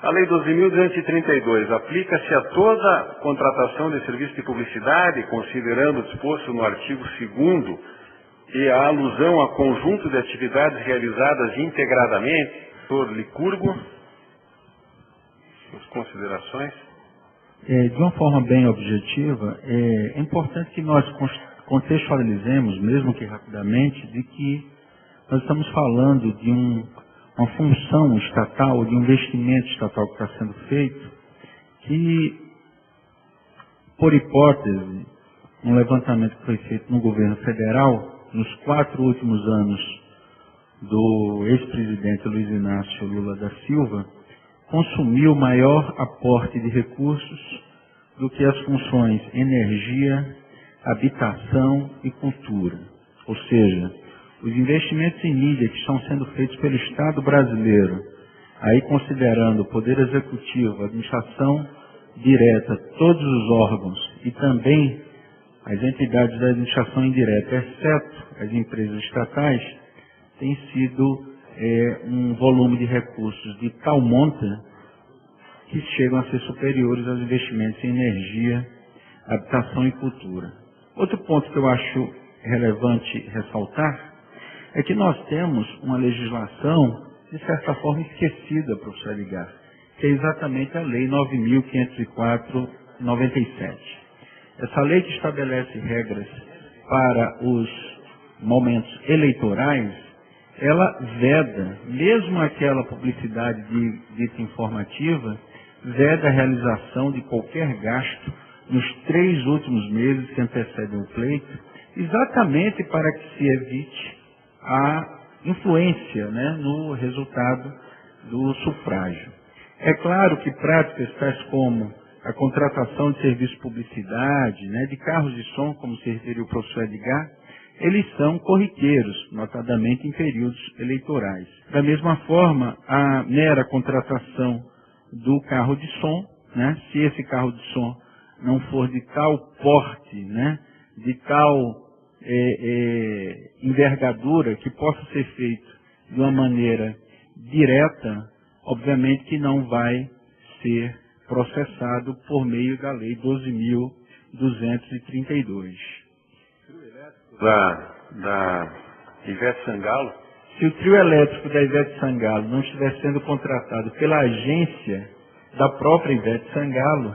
A Lei 12.232 aplica-se a toda contratação de serviço de publicidade, considerando o disposto no artigo 2º e a alusão a conjunto de atividades realizadas integradamente. Doutor Licurgo, suas considerações? De uma forma bem objetiva, é importante que nós contextualizemos, mesmo que rapidamente, de que nós estamos falando de uma função estatal, de um investimento estatal que está sendo feito, que, por hipótese, um levantamento que foi feito no governo federal, nos 4 últimos anos do ex-presidente Luiz Inácio Lula da Silva, consumiu maior aporte de recursos do que as funções energia, habitação e cultura. Ou seja, os investimentos em mídia que estão sendo feitos pelo Estado brasileiro, aí considerando o Poder Executivo, a administração direta, todos os órgãos e também as entidades da administração indireta, exceto as empresas estatais, tem sido um volume de recursos de tal monta que chegam a ser superiores aos investimentos em energia, habitação e cultura. Outro ponto que eu acho relevante ressaltar é que nós temos uma legislação, de certa forma, esquecida, professor Edgar, que é exatamente a Lei 9.504/97. Essa lei que estabelece regras para os momentos eleitorais, ela veda, mesmo aquela publicidade dita informativa, veda a realização de qualquer gasto nos 3 últimos meses que antecedem o pleito, exatamente para que se evite a influência, né, no resultado do sufrágio. É claro que práticas tais como a contratação de serviço de publicidade, né, de carros de som, como se referiu o professor Edgar, eles são corriqueiros, notadamente em períodos eleitorais. Da mesma forma, a mera contratação do carro de som, né, se esse carro de som não for de tal porte, né, de tal envergadura que possa ser feito de uma maneira direta, obviamente que não vai ser processado por meio da Lei 12.232. Da Ivete Sangalo? Se o trio elétrico da Ivete Sangalo não estiver sendo contratado pela agência da própria Ivete Sangalo,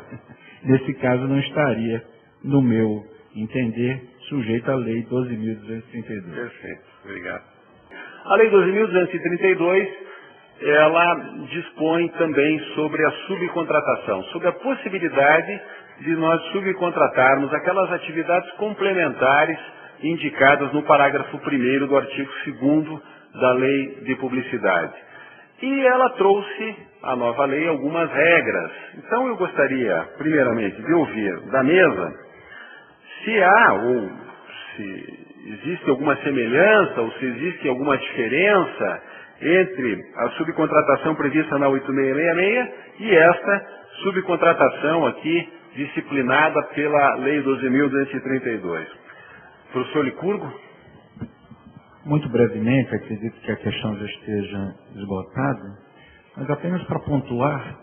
nesse caso não estaria, no meu entender, sujeito à Lei 12.232. Perfeito, obrigado. A Lei 12.232, ela dispõe também sobre a subcontratação, sobre a possibilidade de nós subcontratarmos aquelas atividades complementares indicadas no parágrafo 1º do artigo 2º da Lei de Publicidade. E ela trouxe, a nova lei, algumas regras. Então eu gostaria, primeiramente, de ouvir da mesa se há ou se existe alguma semelhança ou se existe alguma diferença entre a subcontratação prevista na 8666 e esta subcontratação aqui disciplinada pela Lei 12.232. Professor Licurgo? Muito brevemente, acredito que a questão já esteja esgotada, mas apenas para pontuar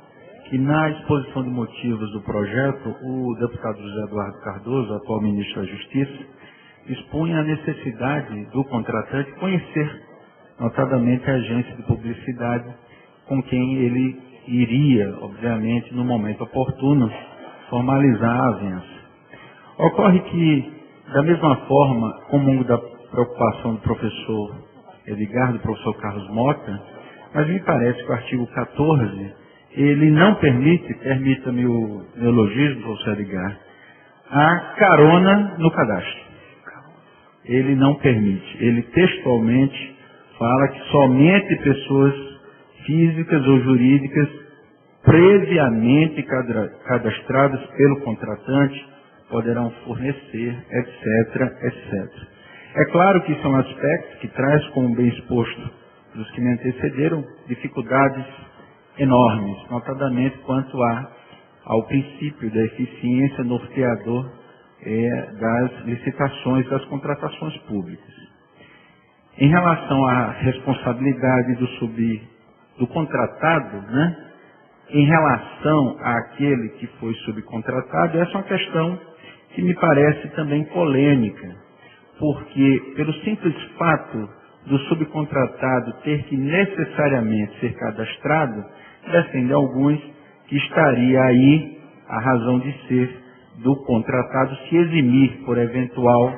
que na exposição de motivos do projeto, o deputado José Eduardo Cardoso, atual ministro da Justiça, expunha a necessidade do contratante conhecer, notadamente, a agência de publicidade com quem ele iria, obviamente, no momento oportuno, formalizar a avença. Ocorre que, da mesma forma, como da preocupação do professor Edgar, do professor Carlos Mota, mas me parece que o artigo 14, ele não permite, permita-me o neologismo, professor Edgar, a carona no cadastro. Ele não permite. Ele textualmente fala que somente pessoas físicas ou jurídicas previamente cadastradas pelo contratante poderão fornecer, etc., etc. É claro que isso é um aspecto que traz, como bem exposto dos que me antecederam, dificuldades enormes, notadamente quanto ao princípio da eficiência norteador das licitações, das contratações públicas. Em relação à responsabilidade do contratado, né, em relação àquele que foi subcontratado, essa é uma questão que me parece também polêmica, porque pelo simples fato do subcontratado ter que necessariamente ser cadastrado, defende alguns que estaria aí a razão de ser do contratado se eximir por eventual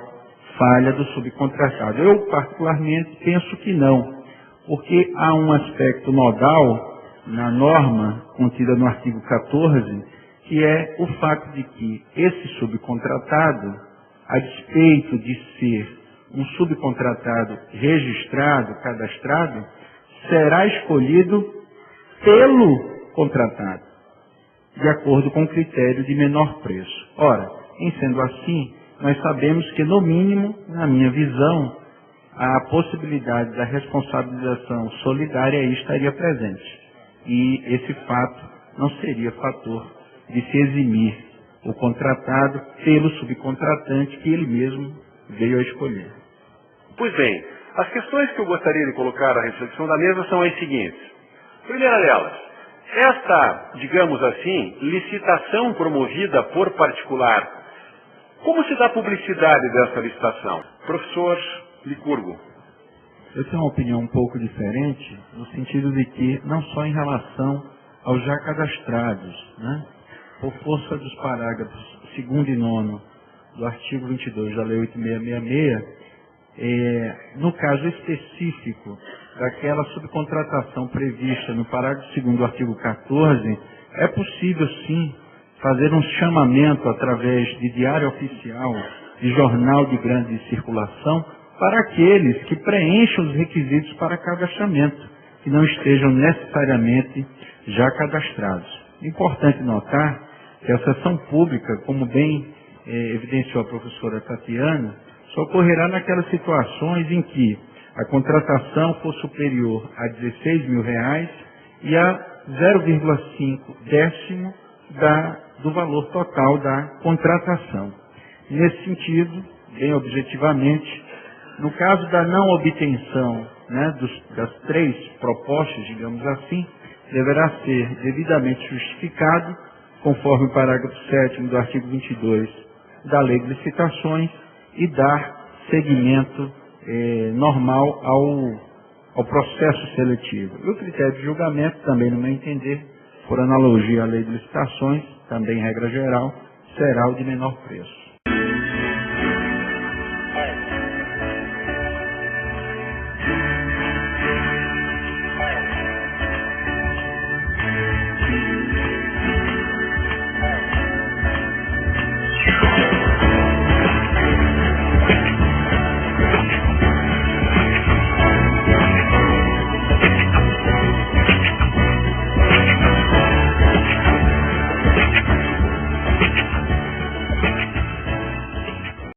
falha do subcontratado. Eu, particularmente, penso que não, porque há um aspecto nodal na norma contida no artigo 14, que é o fato de que esse subcontratado, a despeito de ser um subcontratado registrado, cadastrado, será escolhido pelo contratado, de acordo com o critério de menor preço. Ora, em sendo assim, nós sabemos que, no mínimo, na minha visão, a possibilidade da responsabilização solidária aí estaria presente. E esse fato não seria fator de se eximir o contratado pelo subcontratante que ele mesmo veio a escolher. Pois bem, as questões que eu gostaria de colocar à reflexão da mesa são as seguintes. Primeira delas, esta, digamos assim, licitação promovida por particular, como se dá a publicidade dessa licitação? Professor Licurgo. Eu tenho uma opinião um pouco diferente, no sentido de que, não só em relação aos já cadastrados, né? Por força dos parágrafos 2º e 9º do artigo 22 da Lei 8666, no caso específico daquela subcontratação prevista no parágrafo 2º do artigo 14, é possível sim fazer um chamamento através de diário oficial, de jornal de grande circulação, para aqueles que preencham os requisitos para cadastramento, que não estejam necessariamente já cadastrados. Importante notar que a sessão pública, como bem evidenciou a professora Tatiana, só ocorrerá naquelas situações em que a contratação for superior a R$16 mil e a 0,5 décimo do valor total da contratação. Nesse sentido, bem objetivamente, no caso da não obtenção, né, das 3 propostas, digamos assim, deverá ser devidamente justificado, conforme o parágrafo 7º do artigo 22 da Lei de Licitações, e dar seguimento normal ao processo seletivo. E o critério de julgamento, também no meu entender, por analogia à Lei de Licitações, também regra geral, será o de menor preço.